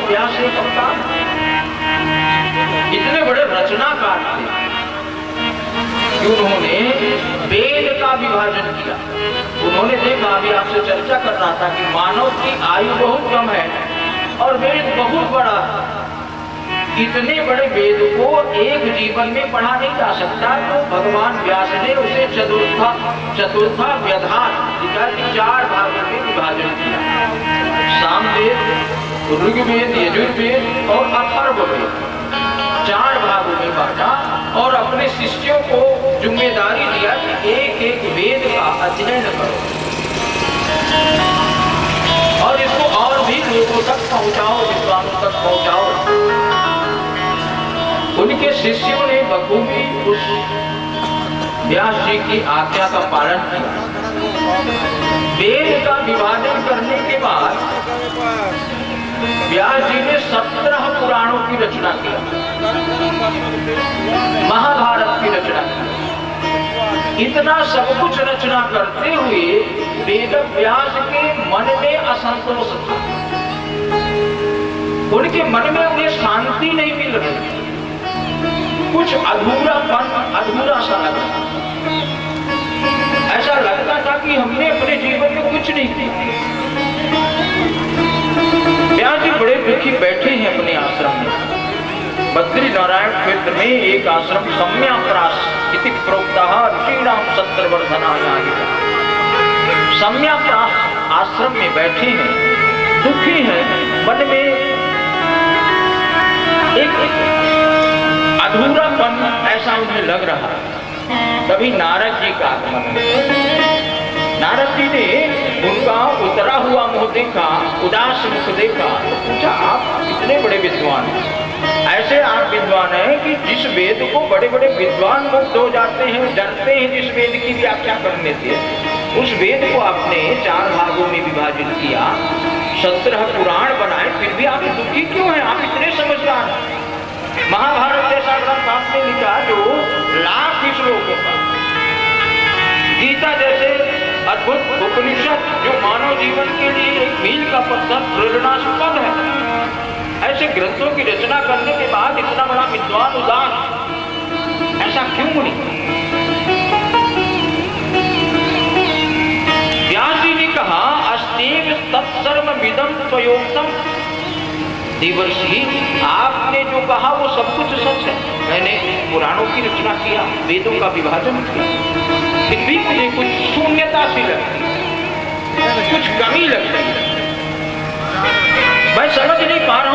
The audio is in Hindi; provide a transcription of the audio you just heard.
भगवान व्यास एक अवतार, इतने बड़े रचनाकार थे कि उन्होंने वेद का विभाजन किया। उन्होंने देखा, अभी आपसे चर्चा कर रहा था कि मानव की आयु बहुत कम है और वेद बहुत बड़ा है। इतने बड़े वेद को एक जीवन में पढ़ा नहीं जा सकता, तो भगवान व्यास ने उसे चतुर्था व्यधान 4 भागों में विभाजन किया। सामवेद, ऋग्वेद, यजुर्वेद और अथर्ववेद 4 भागों में बांटा और अपने शिष्यों को जिम्मेदारी दिया कि एक एक वेद का अध्ययन करो और इसको और भी लोगों तक पहुंचाओ, विद्वानों तक पहुंचाओ। उनके शिष्यों ने बखूबी उस व्यास जी की आज्ञा का पालन किया। वेद का विभाजन करने के बाद व्यास जी ने 17 पुराणों की रचना की, महाभारत की रचना की। इतना सब कुछ रचना करते हुए वेद व्यास के मन में असंतोष था। उनके मन में उन्हें शांति नहीं मिल रही, कुछ अधूरापन, अधूरा सा लगता। ऐसा लगता था कि हमने अपने जीवन में कुछ नहीं किया। व्यास जी बड़े दुखी बैठे हैं अपने आश्रम में। बद्री नारायण क्षेत्र में एक आश्रम सम्याप्रास इति प्रोक्ता ऋषीणाम सत्रवर्धनाय। सम्याप्रास आश्रम में बैठे हैं, दुखी हैं, मन में एक अधूरापन ऐसा उन्हें लग रहा। तभी नारद जी का आगमन। नारद जी ने उनका उतरा हुआ मुंह देखा, उदास मुख देखा, तो पूछा, आप इतने बड़े विद्वान हैं, ऐसे आप विद्वान हैं कि जिस वेद को बड़े बड़े विद्वान मुक्त हो जाते हैं, डरते हैं जिस वेद की व्याख्या करने से, उस वेद को आपने 4 भागों में विभाजित किया, 17 पुराण बनाए, फिर भी आप दुखी क्यों हैं? आप इतने समझदार हैं। महाभारत जैसा ग्रंथ आपने लिखा जो लाख श्लोकों का, गीता जैसे अद्भुत उपनिषद जो मानव जीवन के लिए एक मील का पत्थर, प्रेरणास्पद है, ऐसे ग्रंथों की रचना करने के बाद इतना बड़ा विद्वान उदास ऐसा क्यों नहीं? व्यास जी ने कहा, अस्तेव तत्सर्वमिदं त्वयोक्तम्। देवर्षि, आपने जो कहा वो सब कुछ सच है। मैंने पुराणों की रचना किया, वेदों का विभाजन किया, फिर भी मुझे कुछ शून्यता सी लगती है, कुछ कमी लगती है। मैं समझ नहीं पा रहा